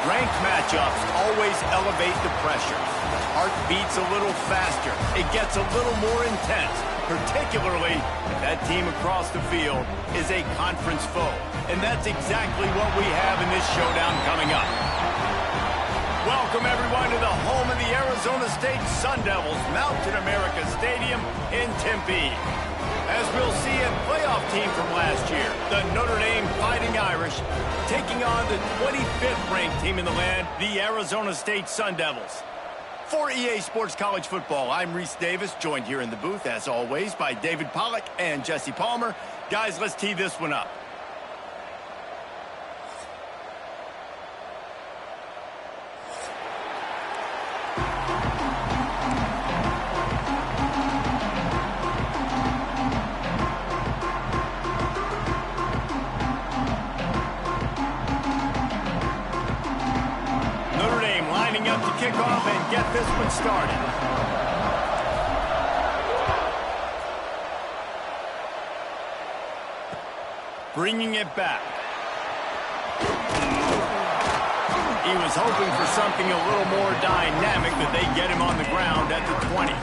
Ranked matchups always elevate the pressure. The heart beats a little faster. It gets a little more intense, particularly if that team across the field is a conference foe. And that's exactly what we have in this showdown coming up. Welcome, everyone, to the home of the Arizona State Sun Devils, Mountain America Stadium in Tempe. As we'll see, a playoff team from last year, the Notre Dame Fighting Irish, taking on the 25th ranked team in the land, the Arizona State Sun Devils. For EA Sports College Football, I'm Reese Davis, joined here in the booth, as always, by David Pollack and Jesse Palmer. Guys, let's tee this one up. Kickoff and get this one started. Bringing it back. He was hoping for something a little more dynamic, that they get him on the ground at the 20.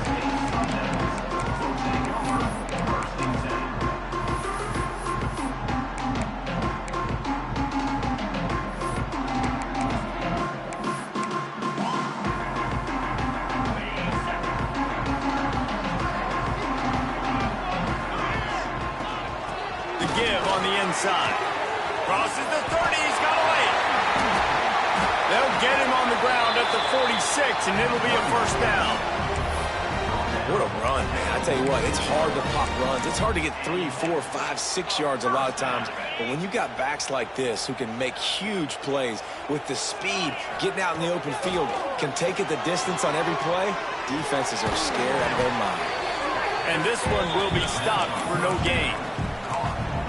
Inside. Crosses the 30. He's got away. They'll get him on the ground at the 46, and it'll be a first down. What a run, man. I tell you what, it's hard to pop runs. It's hard to get 3, 4, 5, 6 yards a lot of times. But when you got backs like this who can make huge plays with the speed, getting out in the open field, can take it the distance on every play, defenses are scared out of their mind. And this one will be stopped for no gain.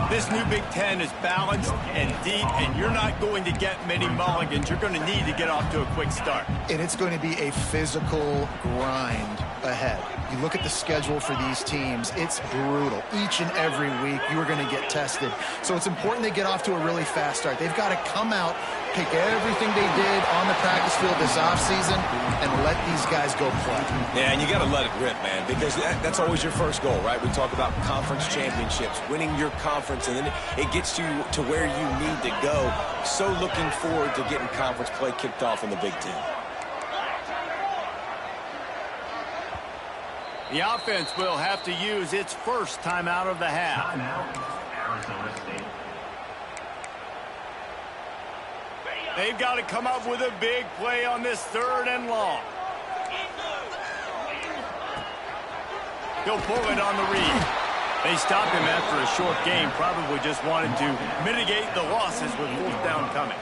This new Big Ten is balanced and deep, and you're not going to get many mulligans. You're going to need to get off to a quick start. And it's going to be a physical grind ahead. You look at the schedule for these teams, it's brutal. Each and every week, you are going to get tested. So it's important they get off to a really fast start. They've got to come out, pick everything they did on the practice field this offseason, and let these guys go play. Yeah, and you got to let it rip, man, because that's always your first goal, right? We talk about conference championships, winning your conference, and then it gets you to where you need to go. So looking forward to getting conference play kicked off in the Big Ten. The offense will have to use its first timeout of the half. They've got to come up with a big play on this 3rd and long. He'll pull it on the read. They stopped him after a short game, probably just wanted to mitigate the losses with 4th down coming.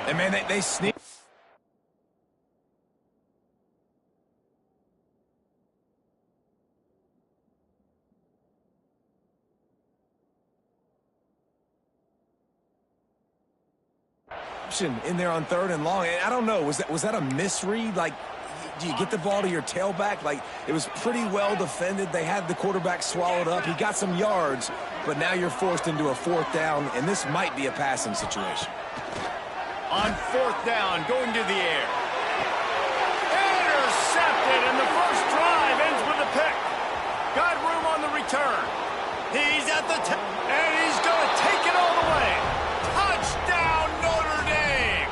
And, man, they sneak. In there on 3rd and long, and I don't know, was that a misread? Like, do you get the ball to your tailback? Like, it was pretty well defended. They had the quarterback swallowed up. He got some yards, but now you're forced into a 4th down, and this might be a passing situation. On 4th down, going to the air. Intercepted, and the first drive ends with a pick. Got room on the return. He's at the and he's going to take it all the way. Touchdown, Notre Dame!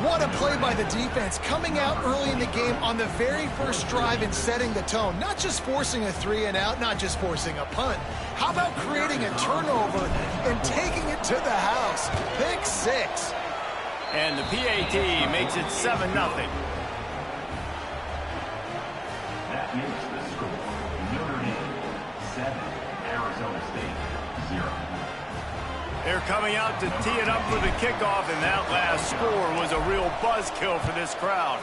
What a play by the defense, coming out early in the game on the very first drive and setting the tone. Not just forcing a 3 and out, not just forcing a punt. How about creating a turnover and taking it to the house? Pick 6. And the PAT makes it 7-0. That makes the score. Notre Dame 7, Arizona State 0. They're coming out to tee it up for the kickoff, and that last score was a real buzzkill for this crowd.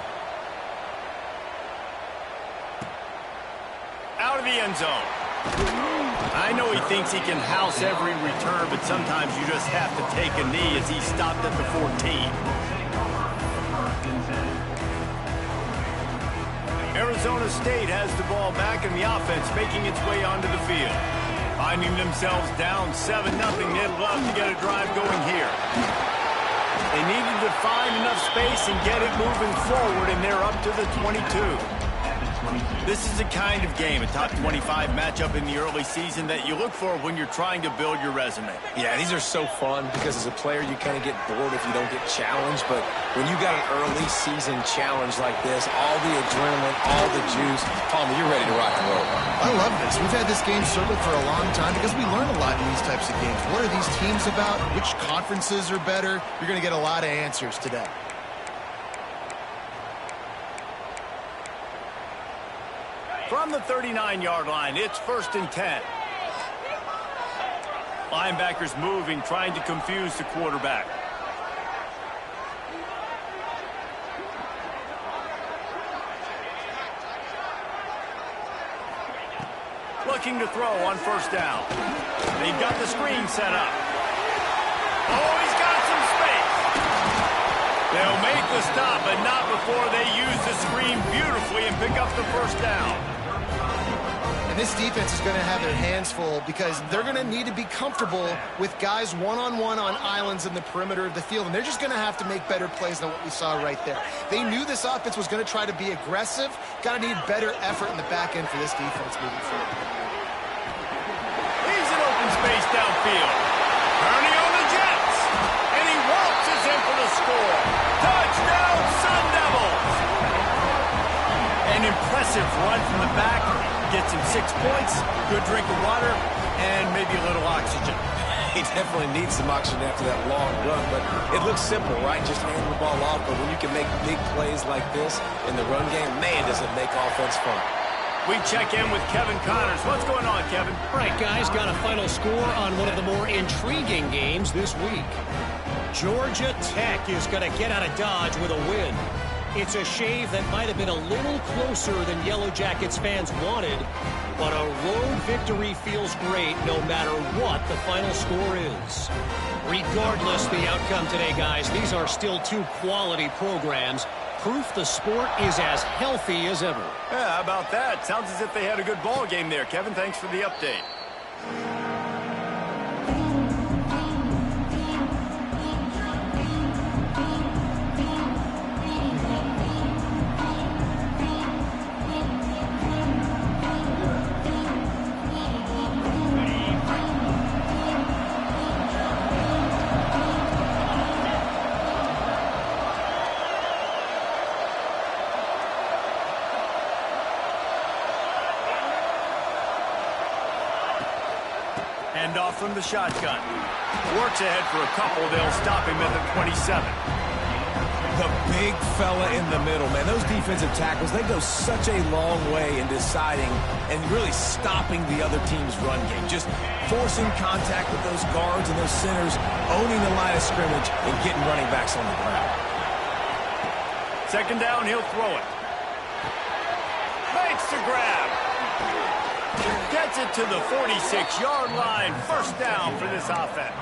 Out of the end zone. I know he thinks he can house every return, but sometimes you just have to take a knee as he stopped at the 14. Arizona State has the ball back, and the offense making its way onto the field. Finding themselves down 7-0, they'd love to get a drive going here. They needed to find enough space and get it moving forward, and they're up to the 22. This is the kind of game, a top 25 matchup in the early season, that you look for when you're trying to build your resume. Yeah, these are so fun because as a player, you kind of get bored if you don't get challenged. But when you got an early season challenge like this, all the adrenaline, all the juice, Palmer, you're ready to rock and roll. I love this. We've had this game circled for a long time because we learn a lot in these types of games. What are these teams about? Which conferences are better? You're going to get a lot of answers today. From the 39-yard line, it's 1st and 10. Linebackers moving, trying to confuse the quarterback. Looking to throw on 1st down. They've got the screen set up. Oh, he's got some space. They'll make the stop, but not before they use the screen beautifully and pick up the 1st down. This defense is going to have their hands full because they're going to need to be comfortable with guys one-on-one on islands in the perimeter of the field, and they're just going to have to make better plays than what we saw right there. They knew this offense was going to try to be aggressive. Got to need better effort in the back end for this defense moving forward. He's in open space downfield. Ernie on the Jets, and he waltzes in for the score. Touchdown, Sun Devils! An impressive run from the back. Gets him 6 points, good drink of water, and maybe a little oxygen. He definitely needs some oxygen after that long run, but it looks simple, right? Just hand the ball off, but when you can make big plays like this in the run game, man, does it make offense fun. We check in with Kevin Connors. What's going on, Kevin? All right, guys, got a final score on one of the more intriguing games this week. Georgia Tech is going to get out of Dodge with a win. It's a shave that might have been a little closer than Yellow Jackets fans wanted, but a road victory feels great no matter what the final score is. Regardless the outcome today, guys, these are still two quality programs. Proof the sport is as healthy as ever. Yeah, how about that? Sounds as if they had a good ball game there. Kevin, thanks for the update. Off from the shotgun. Works ahead for a couple. They'll stop him at the 27. The big fella in the middle, man. Those defensive tackles, they go such a long way in deciding and really stopping the other team's run game. Just forcing contact with those guards and those centers, owning the line of scrimmage, and getting running backs on the ground. 2nd down, he'll throw it. Makes the grab. Gets it to the 46-yard line. 1st down for this offense.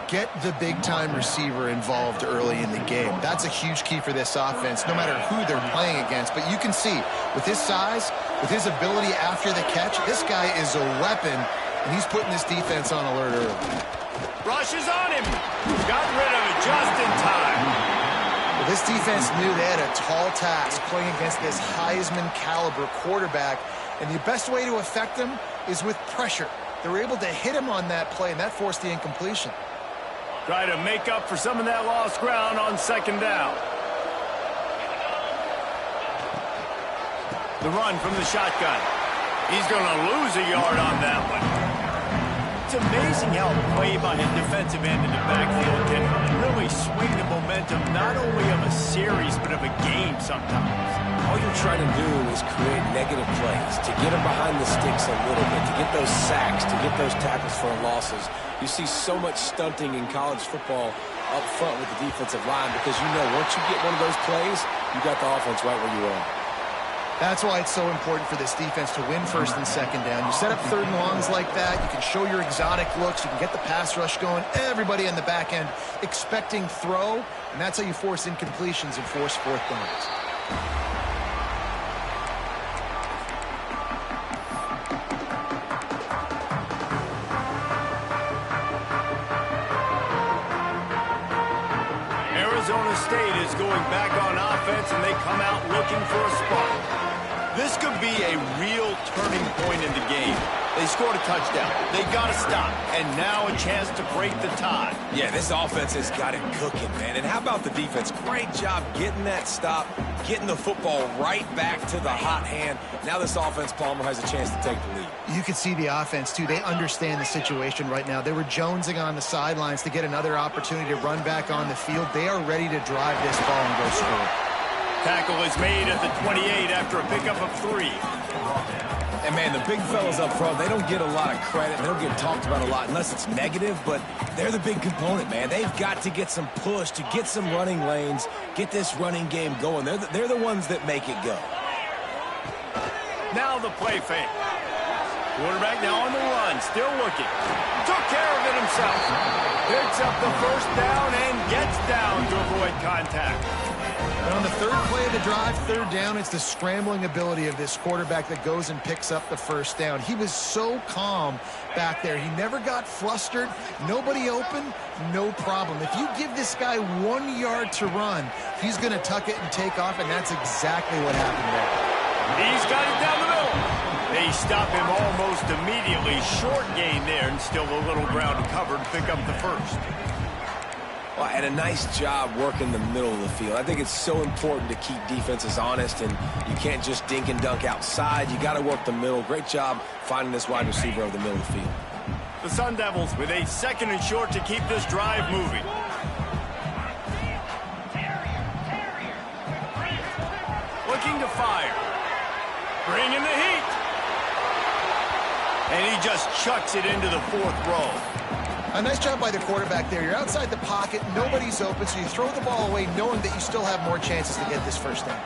Get the big-time receiver involved early in the game. That's a huge key for this offense, no matter who they're playing against. But you can see, with his size, with his ability after the catch, this guy is a weapon, and he's putting this defense on alert early. Rushes on him. Got rid of it just in time. Well, this defense knew they had a tall task playing against this Heisman-caliber quarterback. And the best way to affect him is with pressure. They were able to hit him on that play, and that forced the incompletion. Try to make up for some of that lost ground on 2nd down. The run from the shotgun. He's going to lose a yard on that one. It's amazing how play by a defensive end in the backfield can really swing the momentum not only of a series but of a game sometimes. All you're trying to do is create negative plays, to get them behind the sticks a little bit, to get those sacks, to get those tackles for losses. You see so much stunting in college football up front with the defensive line because you know once you get one of those plays, you got the offense right where you are. That's why it's so important for this defense to win 1st and 2nd down. You set up 3rd and longs like that. You can show your exotic looks. You can get the pass rush going. Everybody on the back end expecting throw, and that's how you force incompletions and force 4th downs. Arizona State is going back on offense, and they come out looking for a spark. This could be a real turning point in the game. They scored a touchdown. They got to stop. And now a chance to break the tie. Yeah, this offense has got it cooking, man. And how about the defense? Great job getting that stop, getting the football right back to the hot hand. Now this offense, Palmer, has a chance to take the lead. You can see the offense, too. They understand the situation right now. They were jonesing on the sidelines to get another opportunity to run back on the field. They are ready to drive this ball and go score. Tackle is made at the 28 after a pickup of 3. And, man, the big fellas up front, they don't get a lot of credit. They don't get talked about a lot unless it's negative, but they're the big component, man. They've got to get some push, to get some running lanes, get this running game going. They're the ones that make it go. Now the play fake. Quarterback now on the run, still looking. Took care of it himself. Picks up the first down and gets down to avoid contact. And on the third play of the drive, third down, it's the scrambling ability of this quarterback that goes and picks up the first down. He was so calm back there. He never got flustered. Nobody open, no problem. If you give this guy 1 yard to run, he's going to tuck it and take off, and that's exactly what happened there. He's got it down the middle. They stop him almost immediately. Short gain there, and still a little ground covered to pick up the first. Well, and a nice job working the middle of the field. I think it's so important to keep defenses honest, and you can't just dink and dunk outside. You got to work the middle. Great job finding this wide receiver over the middle of the field. The Sun Devils with a 2nd and short to keep this drive moving. Looking to fire. Bringing the heat. And he just chucks it into the 4th row. A nice job by the quarterback there. You're outside the pocket, nobody's open, so you throw the ball away knowing that you still have more chances to get this first down.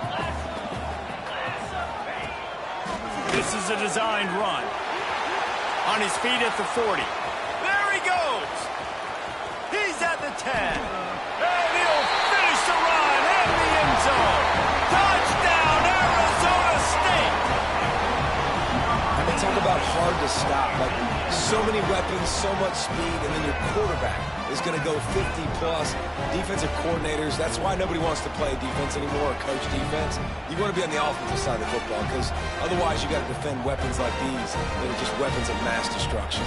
This is a designed run. On his feet at the 40. There he goes. He's at the 10. And he'll finish the run in the end zone. Touchdown, Arizona State. And they talk about hard to stop. Like, so many weapons, so much speed, and then your quarterback is going to go 50-plus. Defensive coordinators, that's why nobody wants to play defense anymore or coach defense. You want to be on the offensive side of the football because otherwise you got to defend weapons like these that are just weapons of mass destruction.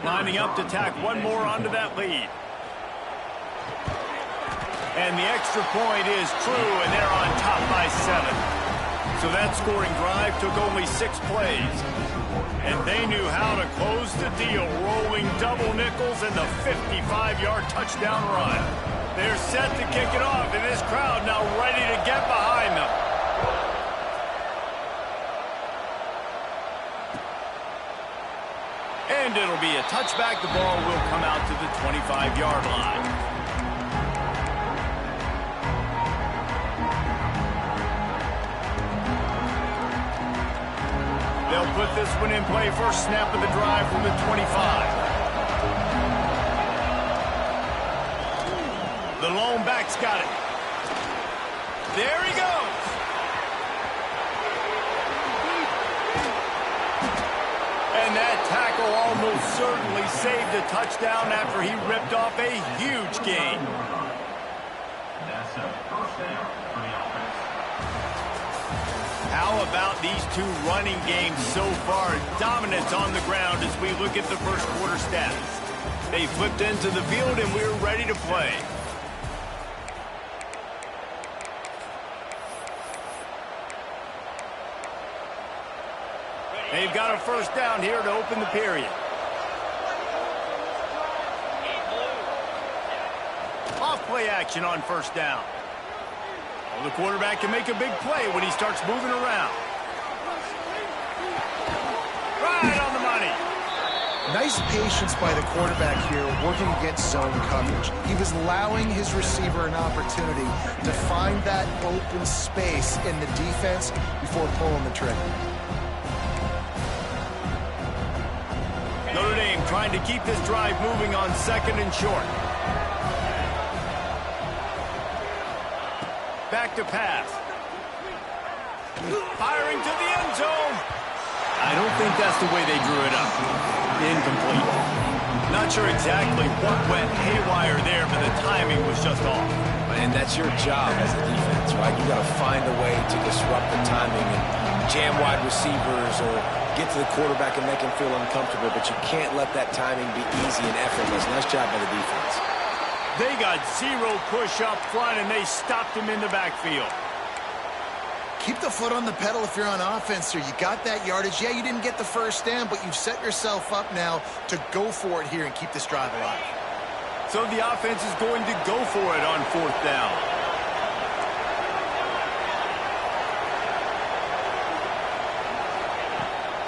Lining up to tack one more onto that lead. And the extra point is true, and they're on top by 7. So that scoring drive took only 6 plays. And they knew how to close the deal, rolling double nickels and the 55-yard touchdown run. They're set to kick it off, and this crowd now ready to get behind them. And it'll be a touchback. The ball will come out to the 25-yard line. They'll put this one in play. First snap of the drive from the 25. The lone back's got it. There he goes. And that tackle almost certainly saved a touchdown after he ripped off a huge gain. That's a first down for the offense. How about these two running games so far? Dominance on the ground as we look at the first quarter stats. They flipped into the field and we're ready to play. They've got a first down here to open the period. Off play action on first down. Well, the quarterback can make a big play when he starts moving around. Right on the money. Nice patience by the quarterback here working against zone coverage. He was allowing his receiver an opportunity to find that open space in the defense before pulling the trigger. Notre Dame trying to keep this drive moving on 2nd and short. Back to pass. Firing to the end zone. I don't think that's the way they drew it up. Incomplete. Not sure exactly what went haywire there, but the timing was just off. And that's your job as a defense, right? You got to find a way to disrupt the timing and jam wide receivers or get to the quarterback and make him feel uncomfortable, but you can't let that timing be easy and effortless. Nice job by the defense. They got zero push up front, and they stopped him in the backfield. Keep the foot on the pedal if you're on offense here. You got that yardage. Yeah, you didn't get the first down, but you've set yourself up now to go for it here and keep this drive alive. So the offense is going to go for it on 4th down.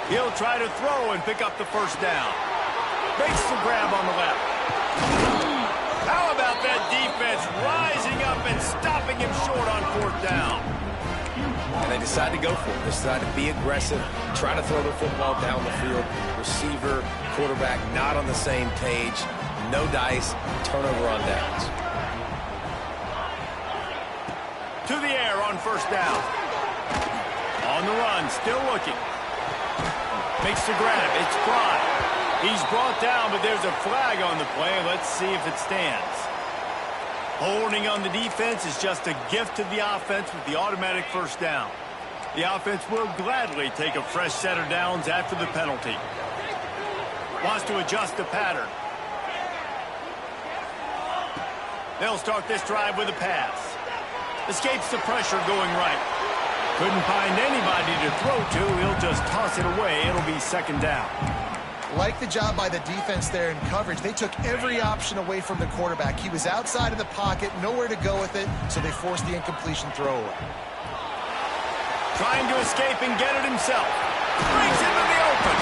He'll try to throw and pick up the first down. Makes the grab on the left. How about that defense rising up and stopping him short on 4th down? And they decide to go for it. They decide to be aggressive, try to throw the football down the field. Receiver, quarterback not on the same page. No dice, turnover on downs. To the air on 1st down. On the run, still looking. Makes the grab, it's Fry. He's brought down, but there's a flag on the play. Let's see if it stands. Holding on the defense is just a gift to the offense with the automatic 1st down. The offense will gladly take a fresh set of downs after the penalty. Wants to adjust the pattern. They'll start this drive with a pass. Escapes the pressure going right. Couldn't find anybody to throw to. He'll just toss it away. It'll be 2nd down. Like the job by the defense there in coverage. They took every option away from the quarterback. He was outside of the pocket, nowhere to go with it, so they forced the incompletion throwaway. Trying to escape and get it himself. Brings into the open.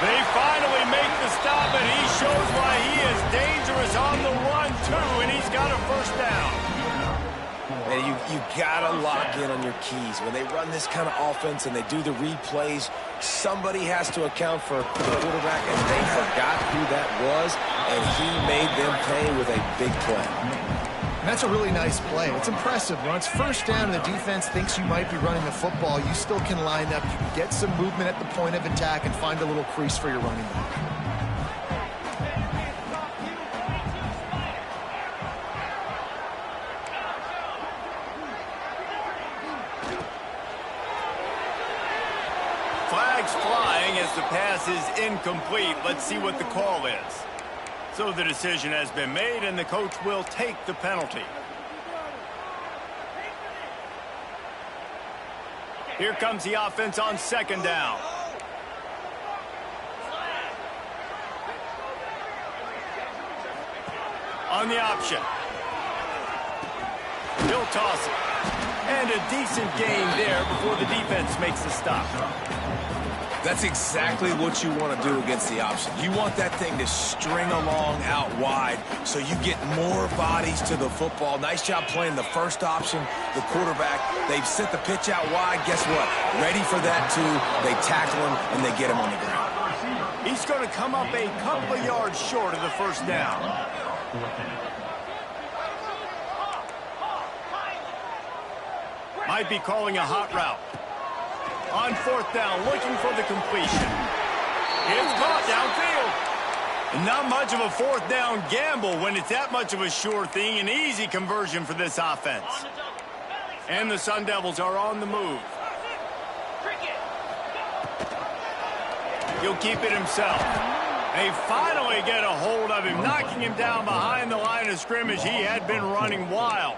They finally make the stop, and he shows why he is dangerous on the run, too, and he's got a 1st down. And you got to lock in on your keys. When they run this kind of offense and they do the replays, somebody has to account for the quarterback, and they forgot who that was, and he made them pay with a big play. And that's a really nice play. It's impressive. When it's 1st down and the defense thinks you might be running the football, you still can line up. You can get some movement at the point of attack and find a little crease for your running back. Flags flying as the pass is incomplete. Let's see what the call is. So the decision has been made, and the coach will take the penalty. Here comes the offense on 2nd down. On the option. He'll toss it. And a decent gain there before the defense makes the stop. That's exactly what you want to do against the option. You want that thing to string along out wide so you get more bodies to the football. Nice job playing the 1st option, the quarterback. They've sent the pitch out wide. Guess what? Ready for that, too. They tackle him, and they get him on the ground. He's going to come up a couple of yards short of the 1st down. Might be calling a hot route. On 4th down, looking for the completion. It's caught downfield. Not much of a 4th down gamble when it's that much of a sure thing. An easy conversion for this offense. And the Sun Devils are on the move. He'll keep it himself. They finally get a hold of him, knocking him down behind the line of scrimmage. He had been running wild.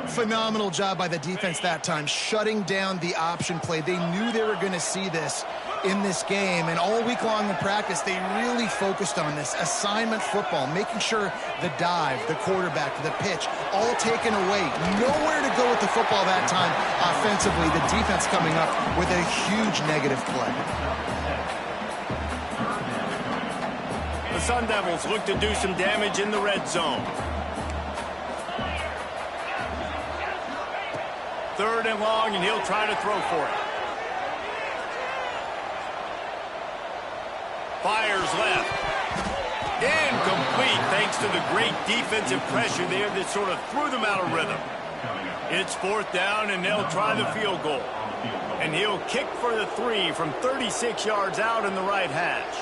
Phenomenal job by the defense that time, shutting down the option play. They knew they were going to see this in this game, and all week long in practice, they really focused on this assignment football, making sure the dive, the quarterback, the pitch, all taken away. Nowhere to go with the football that time offensively. The defense coming up with a huge negative play. The Sun Devils look to do some damage in the red zone. 3rd and long, and he'll try to throw for it. Fires left. Incomplete, thanks to the great defensive pressure there that sort of threw them out of rhythm. It's 4th down, and they'll try the field goal. And he'll kick for the 3 from 36 yards out in the right hash.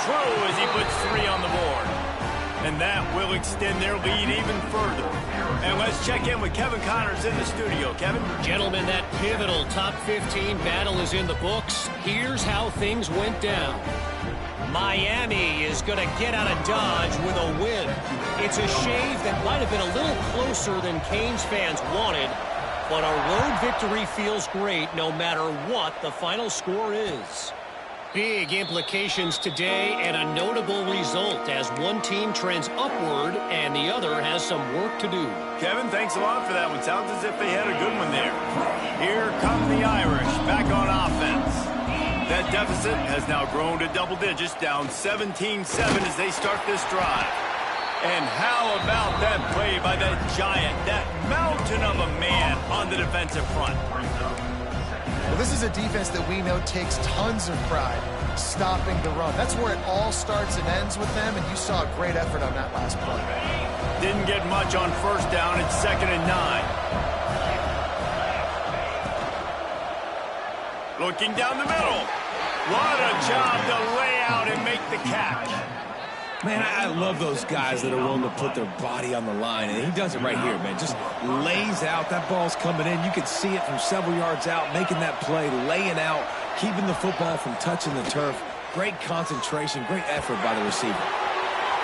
true as he puts 3 on the board. And that will extend their lead even further. And let's check in with Kevin Connors in the studio. Kevin? Gentlemen, that pivotal top 15 battle is in the books. Here's how things went down. Miami is going to get out of Dodge with a win. It's a shave that might have been a little closer than Canes fans wanted, but a road victory feels great no matter what the final score is. Big implications today and a notable result as one team trends upward and the other has some work to do. Kevin, thanks a lot for that one. Sounds as if they had a good one there. Here come the Irish back on offense. That deficit has now grown to double digits, down 17-7 as they start this drive. And how about that play by that giant, that mountain of a man on the defensive front? Well, this is a defense that we know takes tons of pride stopping the run. That's where it all starts and ends with them, and you saw a great effort on that last play. Didn't get much on first down. It's 2nd and 9. Looking down the middle. What a job to lay out and make the catch. Man, I love those guys that are willing to put their body on the line, and he does it right here, man. Just lays out. That ball's coming in. You can see it from several yards out, making that play, laying out, keeping the football from touching the turf. Great concentration, great effort by the receiver.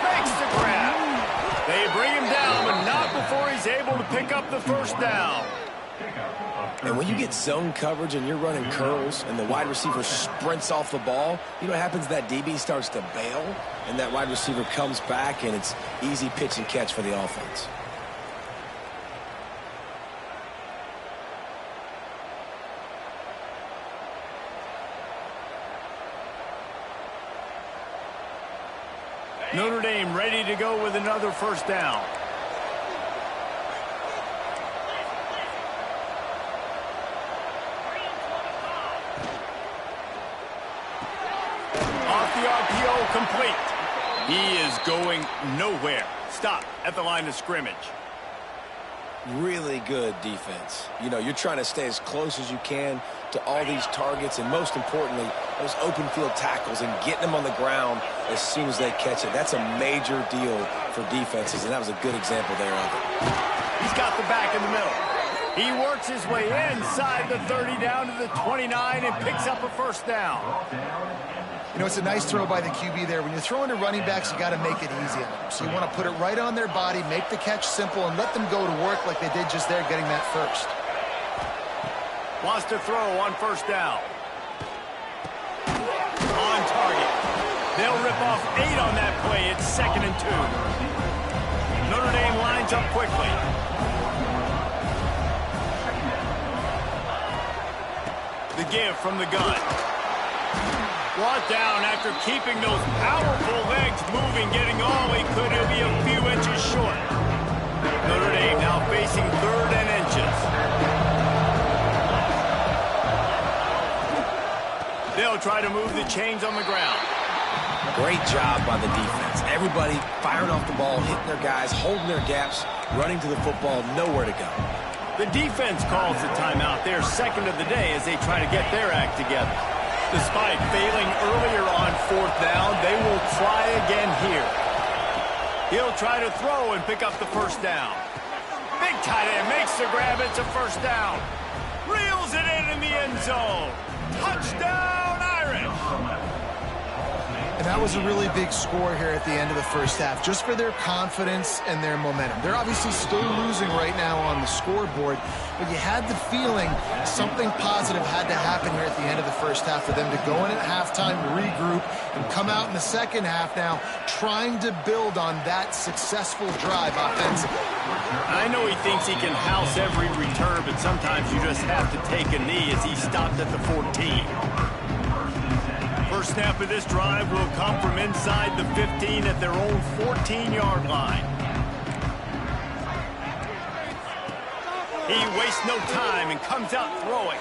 Makes the grab. They bring him down, but not before he's able to pick up the first down. And when you get zone coverage and you're running curls and the wide receiver sprints off the ball, you know what happens? That DB starts to bail, and that wide receiver comes back, and it's easy pitch and catch for the offense. Notre Dame ready to go with another first down. Complete. He is going nowhere. Stop at the line of scrimmage. Really good defense. You know, you're trying to stay as close as you can to all these targets, and most importantly, those open field tackles and getting them on the ground as soon as they catch it. That's a major deal for defenses, and that was a good example there of it. He's got the back in the middle. He works his way inside the 30 down to the 29 and picks up a first down. You know, it's a nice throw by the QB there. When you're throwing to running backs, you got to make it easy on them. So you want to put it right on their body, make the catch simple, and let them go to work like they did just there getting that first. Wants to throw on first down. On target. They'll rip off 8 on that play. It's 2nd and 2. Notre Dame lines up quickly. The give from the gun. Brought down after keeping those powerful legs moving, getting all he could. He'll be a few inches short. Notre Dame now facing 3rd and inches. They'll try to move the chains on the ground. Great job by the defense. Everybody firing off the ball, hitting their guys, holding their gaps, running to the football, nowhere to go. The defense calls the timeout. They're 2nd of the day as they try to get their act together. Despite failing earlier on 4th down, they will try again here. He'll try to throw and pick up the first down. Big tight end makes the grab. It's a first down. Reels it in the end zone. Touchdown, Irish. And that was a really big score here at the end of the first half, just for their confidence and their momentum. They're obviously still losing right now on the scoreboard, but you had the feeling something positive had to happen here at the end of the first half for them to go in at halftime, regroup, and come out in the second half now trying to build on that successful drive offensively. I know he thinks he can house every return, but sometimes you just have to take a knee as he stopped at the 14. First snap of this drive will come from inside the 15 at their own 14-yard line. He wastes no time and comes out throwing.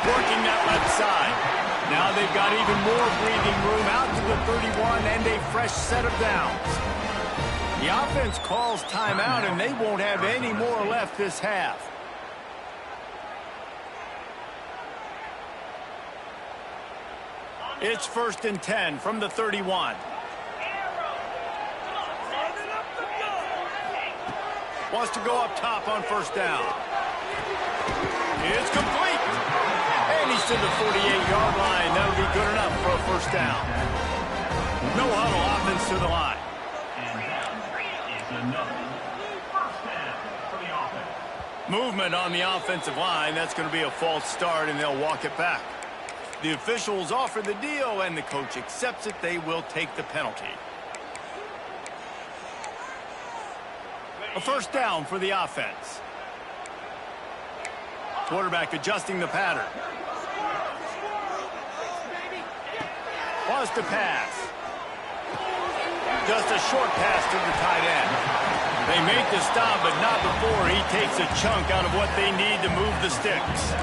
Working that left side. Now they've got even more breathing room out to the 31 and a fresh set of downs. The offense calls timeout, and they won't have any more left this half. It's 1st and 10 from the 31. Wants to go up top on 1st down. It's complete. And he's to the 48-yard line. That'll be good enough for a 1st down. No huddle, offense to the line. And that is another 1st down for the offense. Movement on the offensive line. That's going to be a false start, and they'll walk it back. The officials offer the deal, and the coach accepts it. They will take the penalty. A 1st down for the offense. Quarterback adjusting the pattern. Wants to pass. Just a short pass to the tight end. They make the stop, but not before he takes a chunk out of what they need to move the sticks.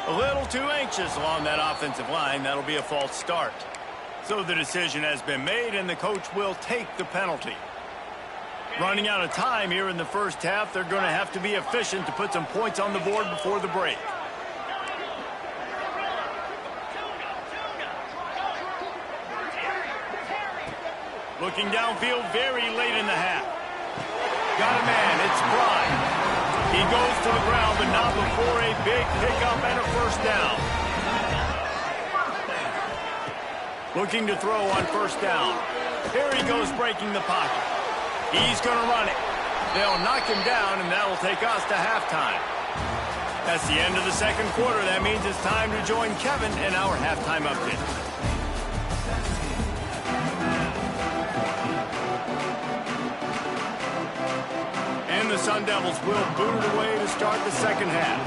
A little too anxious along that offensive line. That'll be a false start. So the decision has been made, and the coach will take the penalty. Running out of time here in the 1st half, they're going to have to be efficient to put some points on the board before the break. Looking downfield very late in the half. Got a man, it's Prime. He goes to the ground, but not before a big pickup and a 1st down. Looking to throw on 1st down. Here he goes breaking the pocket. He's going to run it. They'll knock him down, and that'll take us to halftime. That's the end of the 2nd quarter. That means it's time to join Kevin in our halftime update. And the Sun Devils will boot it away to start the 2nd half.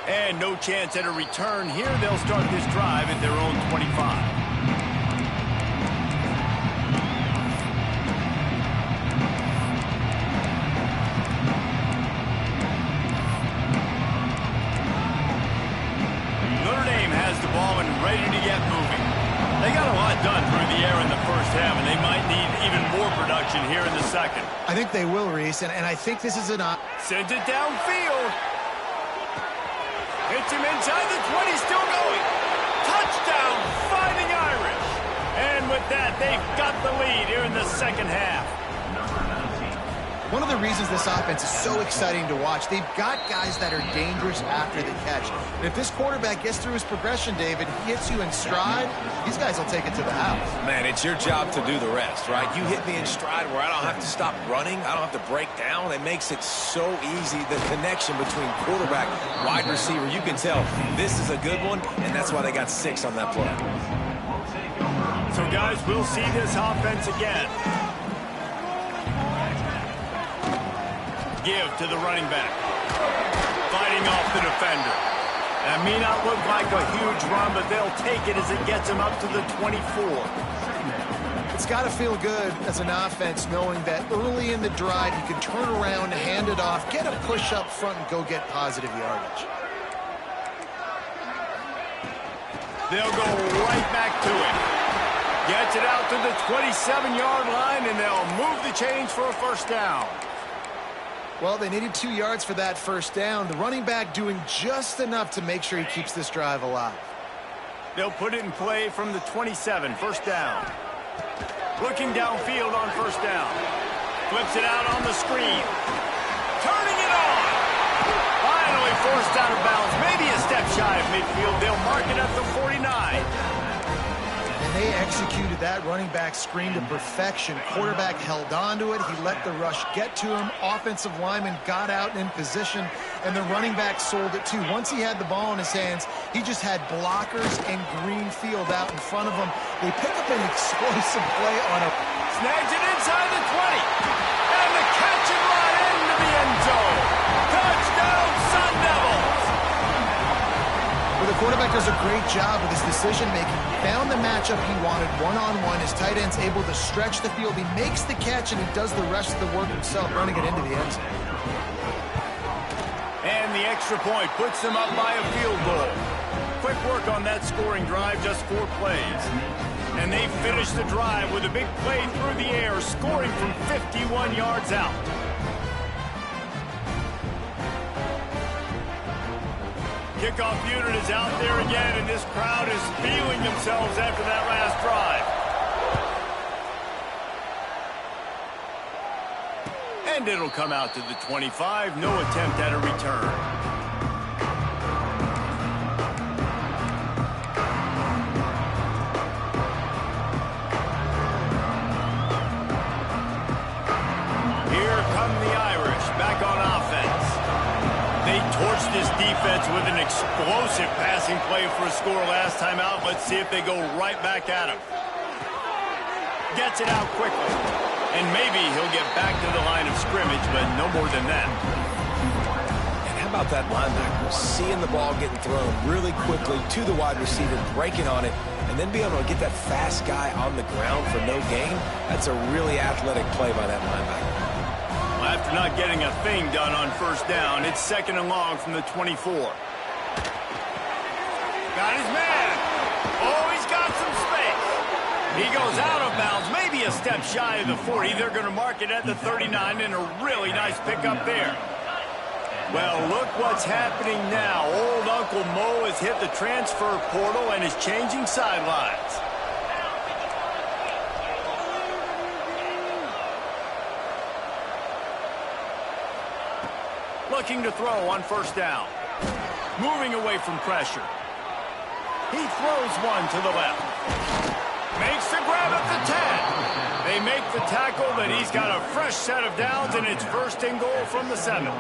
And no chance at a return here. They'll start this drive at their own 25. Notre Dame has the ball and ready to get moving. They got a lot done through the air in the 1st half, and they might need even more production here in the 2nd. I think they will, Reese, and I think this is enough. Sends it downfield. Hits him inside the 20, still going. Touchdown, Fighting Irish. And with that, they've got the lead here in the 2nd half. One of the reasons this offense is so exciting to watch, they've got guys that are dangerous after the catch. And if this quarterback gets through his progression, David, he hits you in stride, these guys will take it to the house. Man, it's your job to do the rest, right? You hit me in stride where I don't have to stop running. I don't have to break down. It makes it so easy. The connection between quarterback, wide receiver, you can tell this is a good one, and that's why they got 6 on that play. So, guys, we'll see this offense again. Give to the running back. Fighting off the defender. That may not look like a huge run, but they'll take it as it gets him up to the 24. It's got to feel good as an offense knowing that early in the drive you can turn around, hand it off, get a push up front, and go get positive yardage. They'll go right back to it. Gets it out to the 27-yard line, and they'll move the chains for a 1st down. Well, they needed 2 yards for that 1st down. The running back doing just enough to make sure he keeps this drive alive. They'll put it in play from the 27, 1st down. Looking downfield on 1st down. Flips it out on the screen. Turning it on. Finally forced out of bounds. Maybe a step shy of midfield. They'll mark it at the 49. And they executed that running back screen to perfection. Quarterback held on to it. He let the rush get to him. Offensive lineman got out in position, and the running back sold it too. Once he had the ball in his hands, he just had blockers and green field out in front of him. They pick up an explosive play on a... Snags it inside the 20. And the catch and run into the end zone. Touchdown, Sun Devils. Well, the quarterback does a great job with his decision-making. Found the matchup he wanted one-on-one. His tight end's able to stretch the field. He makes the catch, and he does the rest of the work himself, running it into the end zone. And the extra point puts them up by a field goal. quick work on that scoring drive, just 4 plays. And they finished the drive with a big play through the air, scoring from 51 yards out. Kickoff unit is out there again, and this crowd is feeling themselves after that last drive. And it'll come out to the 25. No attempt at a return. Here come the Irish back on offense. They torched this defense with an explosive passing play for a score last time out. Let's see if they go right back at him. Gets it out quickly. And maybe he'll get back to the line of scrimmage, but no more than that. And how about that linebacker? Seeing the ball getting thrown really quickly to the wide receiver, breaking on it, and then being able to get that fast guy on the ground for no gain. That's a really athletic play by that linebacker. Well, after not getting a thing done on first down, it's 2nd and long from the 24. Got his man. Oh, he's got some space. He goes out of bounds, maybe a step shy of the 40. They're going to mark it at the 39, and a really nice pickup there. Well, look what's happening now. Old Uncle Mo has hit the transfer portal and is changing sidelines. Looking to throw on first down. Moving away from pressure. He throws one to the left. Makes the grab at the 10. They make the tackle, but he's got a fresh set of downs, and it's 1st and goal from the 7.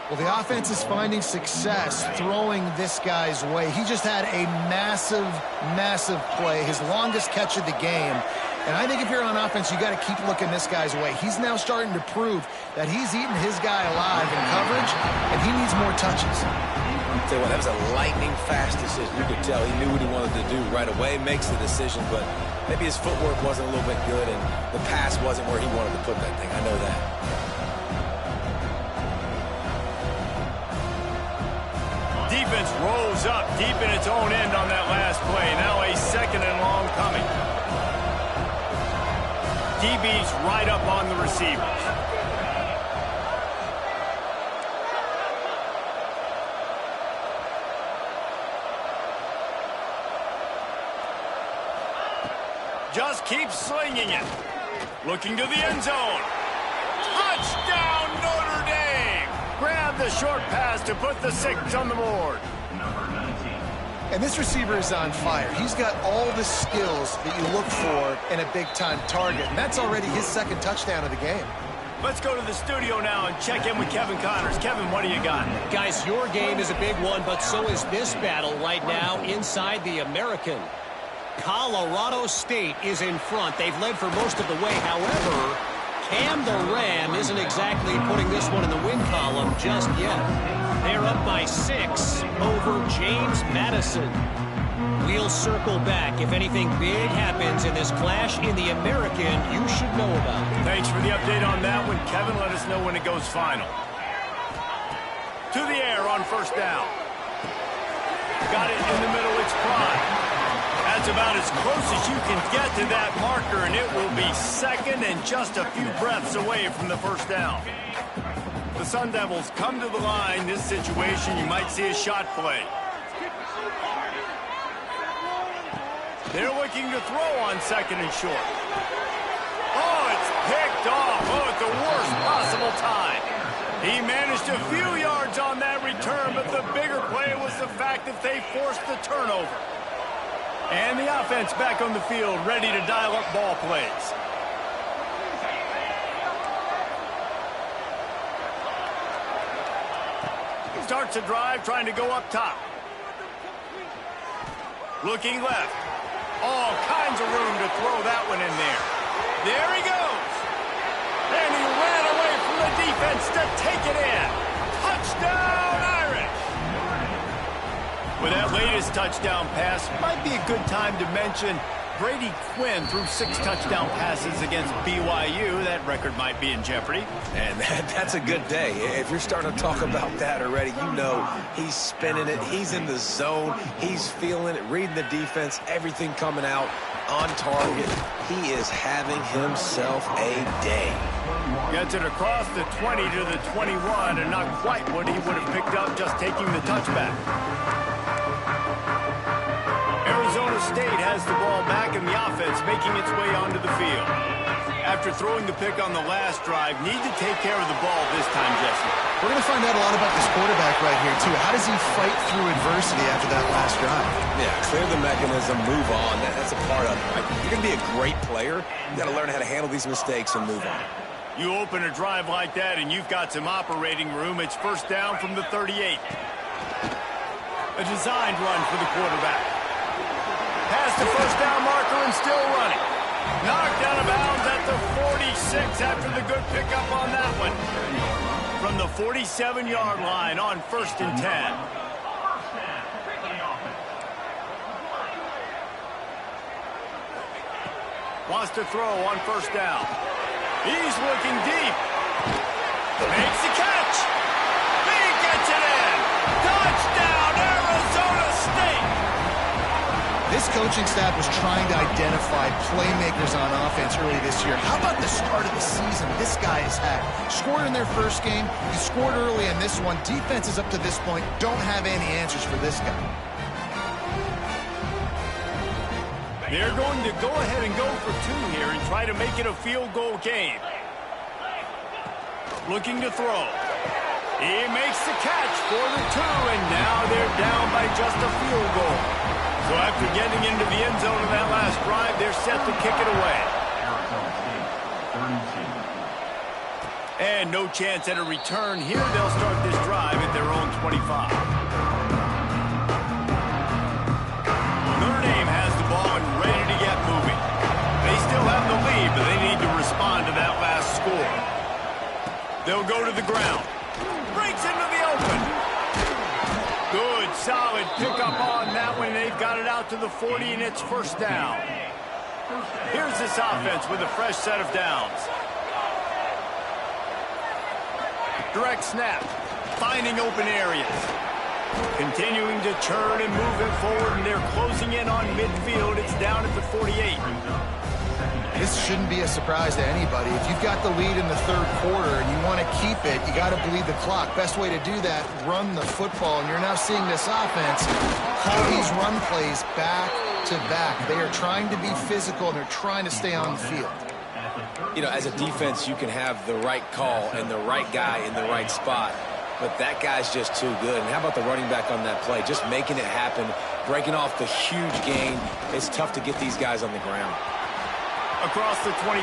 Well, the offense is finding success throwing this guy's way. He just had a massive, massive play, his longest catch of the game. And I think if you're on offense, you got to keep looking this guy's way. He's now starting to prove that he's eating his guy alive in coverage, and he needs more touches. Tell you what, that was a lightning-fast decision. You could tell he knew what he wanted to do right away, makes the decision, but maybe his footwork wasn't a little bit good, and the pass wasn't where he wanted to put that thing. I know that. Defense rolls up deep in its own end on that last play. Now a 2nd and long coming. DB's right up on the receivers. Just keeps slinging it. Looking to the end zone. Touchdown, Notre Dame! Grab the short pass to put the 6 on the board. And this receiver is on fire. He's got all the skills that you look for in a big-time target, and that's already his 2nd touchdown of the game. Let's go to the studio now and check in with Kevin Connors. Kevin, what do you got? Guys, your game is a big one, but so is this battle right now inside the American. Colorado State is in front. They've led for most of the way. However, Cam the Ram isn't exactly putting this one in the win column just yet. They're up by 6 over James Madison. We'll circle back. If anything big happens in this clash in the American, you should know about it. Thanks for the update on that one. Kevin, let us know when it goes final. To the air on first down. Got it in the middle. It's Prime. That's about as close as you can get to that marker, and it will be 2nd and just a few breaths away from the first down. The Sun Devils come to the line. This situation, you might see a shot play. They're looking to throw on 2nd and short. Oh, it's picked off. Oh, at the worst possible time. He managed a few yards on that return, but the bigger play was the fact that they forced the turnover. And the offense back on the field, ready to dial up ball plays. Starts a drive, trying to go up top. Looking left. All kinds of room to throw that one in there. There he goes. And he ran away from the defense to take it in. Touchdown, Irish. With that latest touchdown pass, might be a good time to mention Brady Quinn threw 6 touchdown passes against BYU. That record might be in jeopardy. And that's a good day. If you're starting to talk about that already, you know he's spinning it. He's in the zone. He's feeling it, reading the defense, everything coming out on target. He is having himself a day. Gets it across the 20 to the 21, and not quite what he would have picked up just taking the touchback. Arizona State has the ball back in the offense, making its way onto the field. After throwing the pick on the last drive, need to take care of the ball this time, Jesse. We're going to find out a lot about this quarterback right here, too. How does he fight through adversity after that last drive? Yeah, clear the mechanism, move on. That's a part of it. Right? You're going to be a great player. You got to learn how to handle these mistakes and move on. You open a drive like that, and you've got some operating room. It's first down from the 38. A designed run for the quarterback. Past the first down marker and still running. Knocked out of bounds at the 46 after the good pickup on that one. From the 47-yard line on 1st and 10. Wants to throw on 1st down. He's looking deep. Makes the catch. He gets it in. Touchdown, Arizona State. This coaching staff was trying to identify playmakers on offense early this year. How about the start of the season this guy has had? Scored in their first game. He scored early in this one. Defenses up to this point don't have any answers for this guy. They're going to go ahead and go for 2 here and try to make it a field goal game. Looking to throw. He makes the catch for the 2, and now they're down by just a field goal. So after getting into the end zone of that last drive, they're set to kick it away. And no chance at a return here. They'll start this drive at their own 25. Notre Dame has the ball and ready to get moving. They still have the lead, but they need to respond to that last score. They'll go to the ground. Breaks into the open. Good, solid pickup on that one. They've got it out to the 40, and it's 1st down. Here's this offense with a fresh set of downs. Direct snap. Finding open areas. Continuing to churn and move it forward, and they're closing in on midfield. It's down at the 48. This shouldn't be a surprise to anybody. If you've got the lead in the 3rd quarter and you want to keep it, you got to bleed the clock. Best way to do that, run the football. And you're now seeing this offense call these run plays back to back. They are trying to be physical, and they're trying to stay on the field. You know, as a defense, you can have the right call and the right guy in the right spot. But that guy's just too good. And how about the running back on that play? Just making it happen, breaking off the huge gain. It's tough to get these guys on the ground. Across the 25.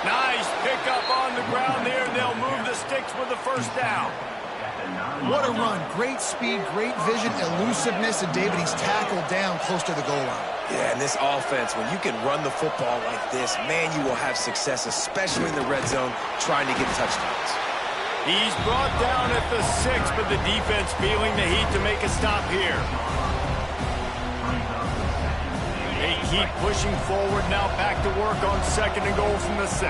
Nice pickup on the ground there. They'll move the sticks with the 1st down. What a run. Great speed, great vision, elusiveness, and David, he's tackled down close to the goal line. Yeah, and this offense, when you can run the football like this, man, you will have success, especially in the red zone, trying to get touchdowns. He's brought down at the 6, but the defense feeling the heat to make a stop here. They keep pushing forward now, back to work on 2nd and goal from the 6.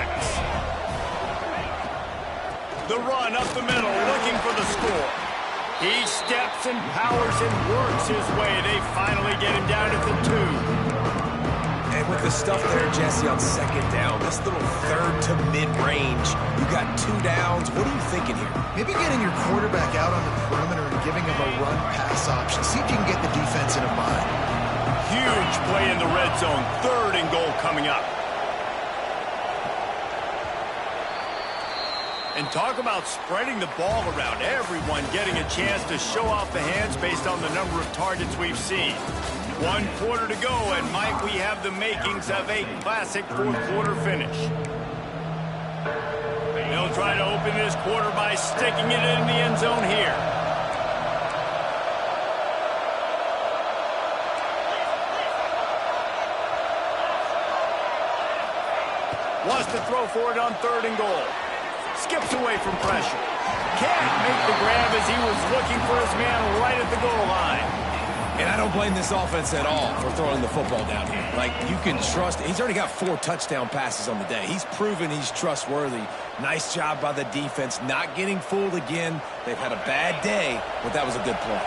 The run up the middle, looking for the score. He steps and powers and works his way. They finally get him down at the 2. And with the stuff there, Jesse, on 2nd down, this little 3rd to mid-range, you got 2 downs. What are you thinking here? Maybe getting your quarterback out on the perimeter and giving him a run-pass option. See if you can get the defense in a bind. Huge play in the red zone. 3rd and goal coming up. And talk about spreading the ball around. Everyone getting a chance to show off the hands based on the number of targets we've seen. 1 quarter to go, and might we have the makings of a classic 4th quarter finish. They'll try to open this quarter by sticking it in the end zone here. Wants to throw for it on 3rd and goal. Skips away from pressure. Can't make the grab as he was looking for his man right at the goal line. And I don't blame this offense at all for throwing the football down here. Like, you can trust. He's already got 4 touchdown passes on the day. He's proven he's trustworthy. Nice job by the defense, not getting fooled again. They've had a bad day, but that was a good play.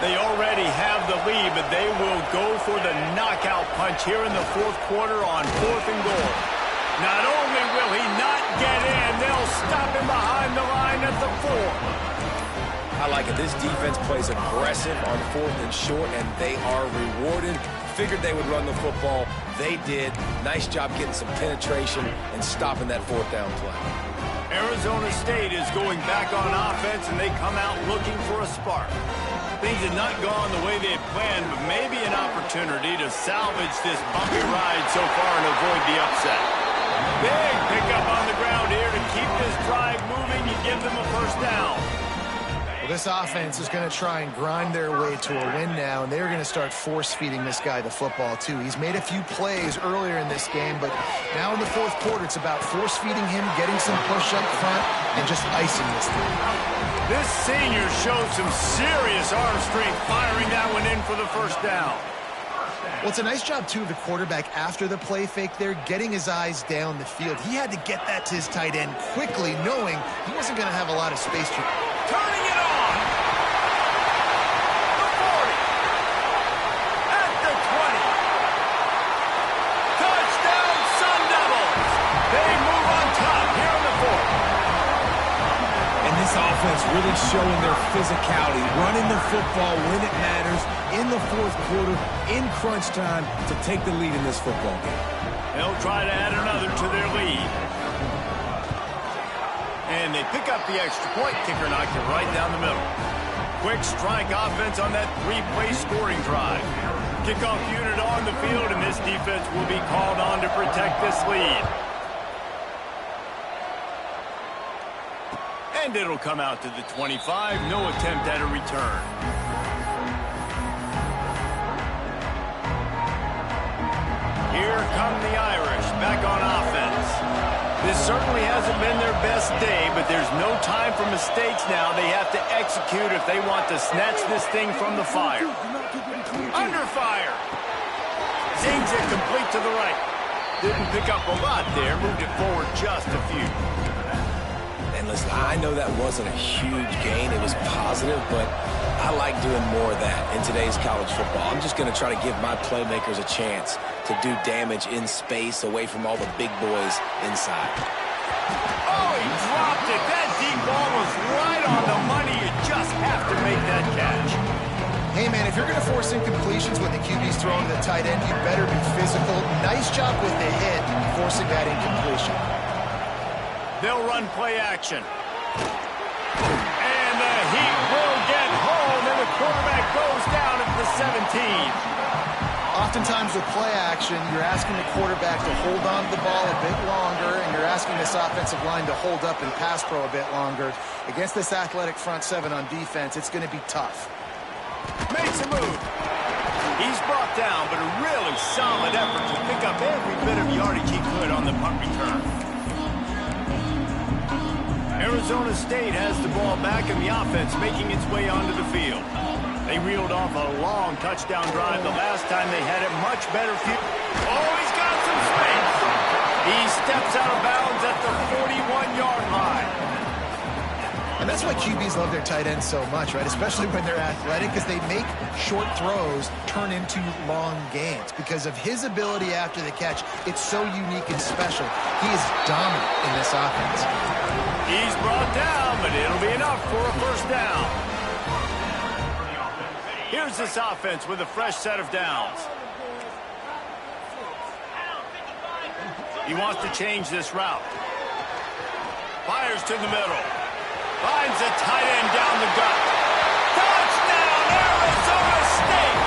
They already have the lead, but they will go for the knockout punch here in the fourth quarter on 4th and goal. Not only will he not get in, they'll stop him behind the line at the 4. I like it. This defense plays aggressive on 4th and short, and they are rewarded. Figured they would run the football. They did. Nice job getting some penetration and stopping that 4th down play. Arizona State is going back on offense, and they come out looking for a spark. Things have not gone the way they had planned, but maybe an opportunity to salvage this bumpy ride so far and avoid the upset. Big pickup on the ground here to keep this drive moving. You give them a first down. Well, this offense is going to try and grind their way to a win now, and they're going to start force-feeding this guy the football, too. He's made a few plays earlier in this game, but now in the fourth quarter, it's about force-feeding him, getting some push up front, and just icing this thing. This senior showed some serious arm strength, firing that one in for the first down. Well, it's a nice job, too, of the quarterback after the play fake there, getting his eyes down the field. He had to get that to his tight end quickly, knowing he wasn't going to have a lot of space to... Turning it on! The 40! At the 20! Touchdown, Sun Devils! They move on top here in the 4th. And this offense really showing their physicality, running the football when it matters, in the 4th quarter, in crunch time, to take the lead in this football game. They'll try to add another to their lead. And they pick up the extra point. Kicker knocked it right down the middle. Quick strike offense on that 3-play scoring drive. Kickoff unit on the field, and this defense will be called on to protect this lead. And it'll come out to the 25. No attempt at a return. Here come the Irish back on offense. This certainly hasn't been their best day, but there's no time for mistakes now. They have to execute if they want to snatch this thing from the fire. Under fire. Zings it complete to the right. Didn't pick up a lot there. Moved it forward just a few. And listen, I know that wasn't a huge gain. It was positive, but I like doing more of that in today's college football. I'm just going to try to give my playmakers a chance to do damage in space away from all the big boys inside. Oh, he dropped it. That deep ball was right on the money. You just have to make that catch. Hey, man, if you're going to force incompletions when the QB's throwing to the tight end, you better be physical. Nice job with the hit, forcing that incompletion. They'll run play action. And the Heat will get home, and the quarterback goes down at the 17. Oftentimes with play action, you're asking the quarterback to hold on to the ball a bit longer, and you're asking this offensive line to hold up and pass pro a bit longer. Against this athletic front 7 on defense, it's going to be tough. Makes a move. He's brought down, but a really solid effort to pick up every bit of yardage he could on the punt return. Arizona State has the ball back, and the offense making its way onto the field. They reeled off a long touchdown drive the last time they had it. Much better field. Oh, he's got some space. He steps out of bounds at the 41-yard line. And that's why QBs love their tight ends so much, right? Especially when they're athletic, because they make short throws turn into long gains. Because of his ability after the catch, it's so unique and special. He is dominant in this offense. He's brought down, but it'll be enough for a first down. Here's this offense with a fresh set of downs. He wants to change this route. Fires to the middle. Finds a tight end down the gut. Touchdown, Arizona State!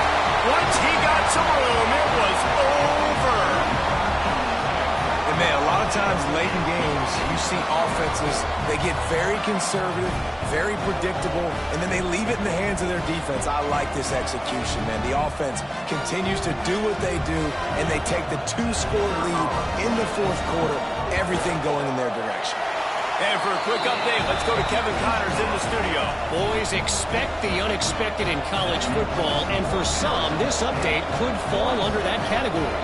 Once he got some room, it was over. And man, a lot of times late in games, you see offenses, they get very conservative, very predictable, and then they leave it in the hands of their defense. I like this execution, man. The offense continues to do what they do, and they take the 2-score lead in the fourth quarter, everything going in their direction. And for a quick update, let's go to Kevin Connors in the studio. Boys, expect the unexpected in college football, and for some, this update could fall under that category.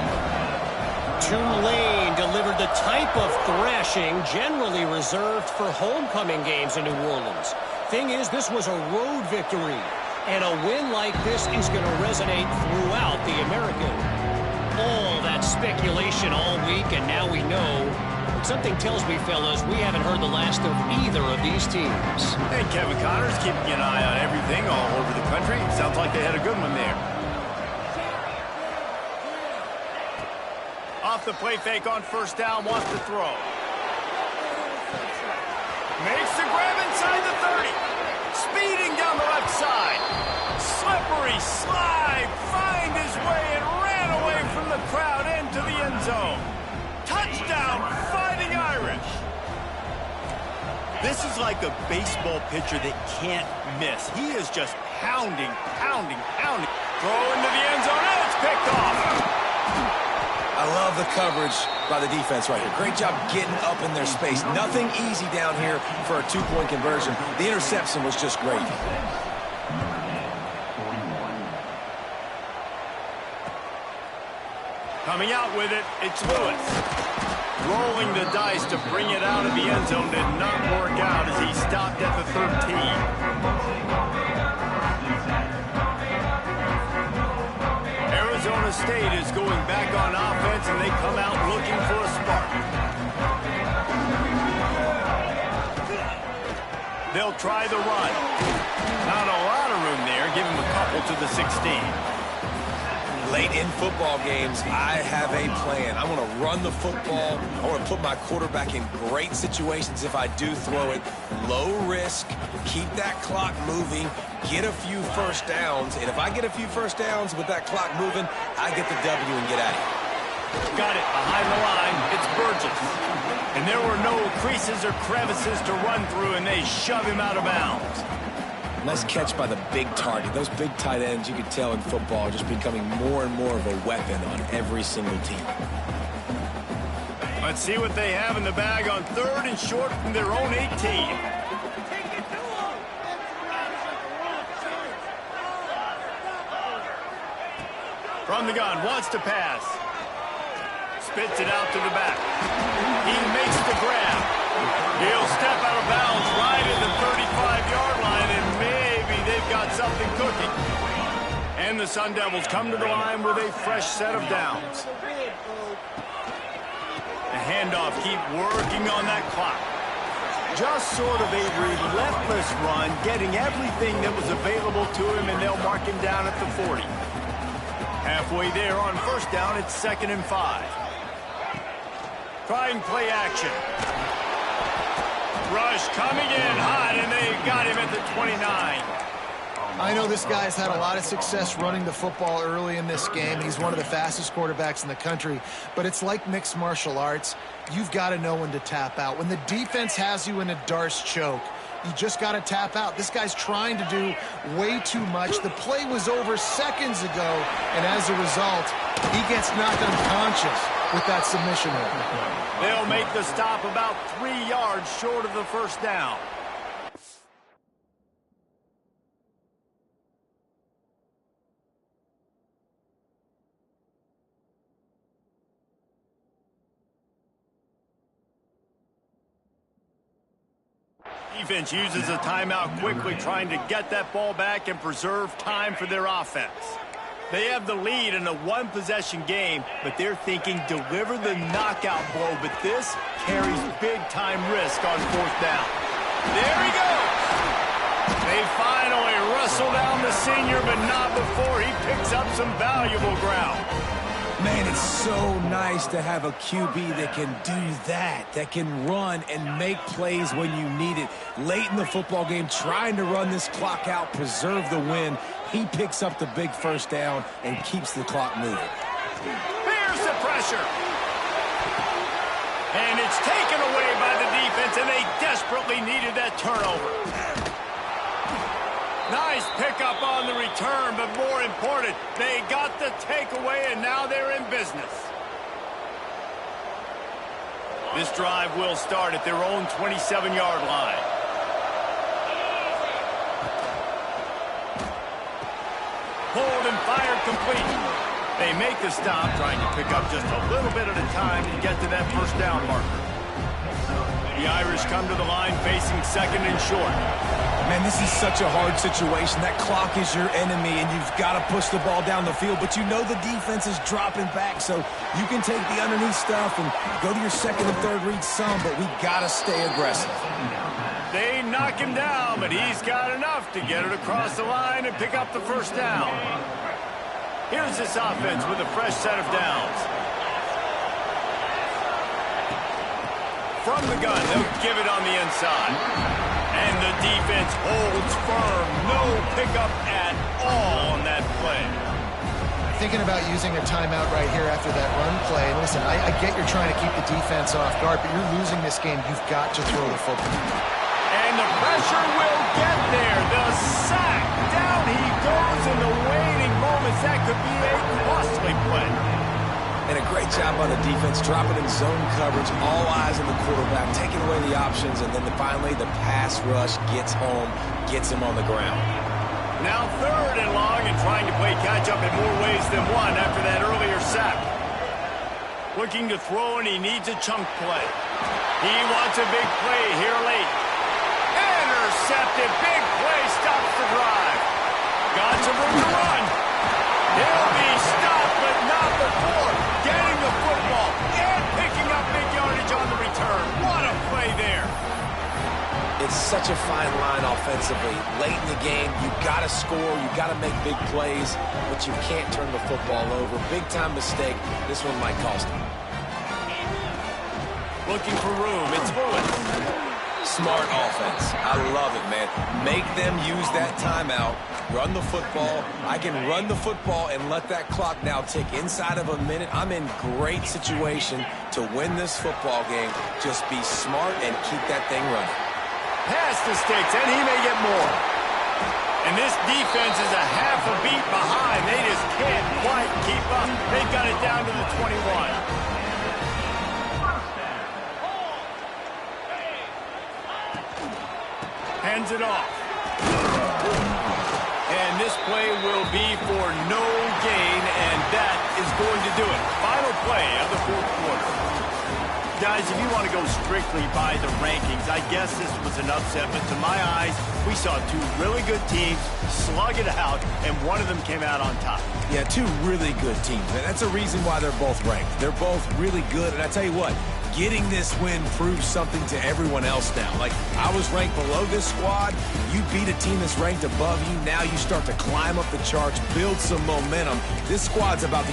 Tulane delivered the type of thrashing generally reserved for homecoming games in New Orleans. Thing is, this was a road victory, and a win like this is going to resonate throughout the American. All that speculation all week, and now we know. Something tells me, fellas, we haven't heard the last of either of these teams. Hey, Kevin Connors keeping an eye on everything all over the country. Sounds like they had a good one there. Off the play fake on first down, wants to throw. Makes the grab inside the 30. Speeding down the left side. Slippery slide. Find his way and ran away from the crowd into the end zone. Touchdown, Fighting Irish. This is like a baseball pitcher that can't miss. He is just pounding, pounding, pounding. Throw into the end zone, and it's picked off. I love the coverage by the defense right here. Great job getting up in their space. Nothing easy down here for a two-point conversion. The interception was just great. Coming out with it, it's Lewis. Rolling the dice to bring it out of the end zone did not work out as he stopped at the 13. Arizona State is going back on offense, and they come out looking for a spark. They'll try the run. Not a lot of room there. Give him a couple to the 16. Late in football games, I have a plan. I want to run the football. I want to put my quarterback in great situations if I do throw it. Low risk, keep that clock moving, get a few first downs. And if I get a few first downs with that clock moving, I get the W and get out of here. Got it behind the line. It's Burgess. And there were no creases or crevices to run through, and they shove him out of bounds. Nice catch by the big target. Those big tight ends, you can tell in football, are just becoming more and more of a weapon on every single team. Let's see what they have in the bag on 3rd and short from their own 18. From the gun, wants to pass. Spits it out to the back. He makes the grab. He'll step out of bounds right at the 35-yard line, and maybe they've got something cooking. And the Sun Devils come to the line with a fresh set of downs. The handoff, keep working on that clock. Just sort of a relentless run, getting everything that was available to him, and they'll mark him down at the 40. Halfway there on first down, it's 2nd and 5. Trying play action. Rush coming in hot, and they got him at the 29. I know this guy's had a lot of success running the football early in this game. He's one of the fastest quarterbacks in the country, but it's like mixed martial arts. You've got to know when to tap out. When the defense has you in a Darce choke, you just got to tap out. This guy's trying to do way too much. The play was over seconds ago, and as a result, he gets knocked unconscious with that submission move. They'll make the stop about 3 yards short of the first down. Defense uses a timeout quickly, trying to get that ball back and preserve time for their offense. They have the lead in a one-possession game, but they're thinking deliver the knockout blow, but this carries big-time risk on 4th down. There he goes! They finally wrestle down the senior, but not before he picks up some valuable ground. Man, it's so nice to have a QB that can do that can run and make plays when you need it. Late in the football game, trying to run this clock out, preserve the win. He picks up the big first down and keeps the clock moving. Here's the pressure. And it's taken away by the defense, and they desperately needed that turnover. Nice pickup on the return, but more important, they got the takeaway, and now they're in business. This drive will start at their own 27-yard line. Pulled and fired complete. They make the stop, trying to pick up just a little bit at a time to get to that first down marker. The Irish come to the line facing second and short. Man, this is such a hard situation. That clock is your enemy, and you've got to push the ball down the field. But you know the defense is dropping back, so you can take the underneath stuff and go to your second and third read some, but we got to stay aggressive. They knock him down, but he's got enough to get it across the line and pick up the first down. Here's this offense with a fresh set of downs. From the gun, they'll give it on the inside. And the defense holds firm. No pickup at all on that play. Thinking about using a timeout right here after that run play. And listen, I get you're trying to keep the defense off guard, but you're losing this game. You've got to throw the football. And the pressure will get there. The sack. Down he goes in the waiting moments. That could be a costly play. And a great job by the defense, dropping in zone coverage, all eyes on the quarterback, taking away the options, and then finally the pass rush gets home, gets him on the ground. Now third and long and trying to play catch-up in more ways than one after that earlier sack. Looking to throw, and he needs a chunk play. He wants a big play here late. Intercepted. Big play stops the drive. Got some room to run. He'll be stopped, but not before getting the football and picking up big yardage on the return. What a play there. It's such a fine line offensively. Late in the game, you've got to score, you've got to make big plays, but you can't turn the football over. Big-time mistake. This one might cost him. Looking for room. It's Lewis. Smart offense. I love it, man. Make them use that timeout. Run the football. I can run the football and let that clock now tick inside of a minute. I'm in great situation to win this football game. Just be smart and keep that thing running. Pass the sticks, and he may get more. And this defense is a half a beat behind. They just can't quite keep up. They've got it down to the 21. Hands it off. And this play will be for no gain, and that is going to do it. Final play of the fourth quarter. Guys, if you want to go strictly by the rankings, I guess this was an upset, but to my eyes, we saw two really good teams slug it out, and one of them came out on top. Yeah, two really good teams, and that's a reason why they're both ranked. They're both really good, and I tell you what, getting this win proves something to everyone else now. Like, I was ranked below this squad. You beat a team that's ranked above you. Now you start to climb up the charts, build some momentum. This squad's about to...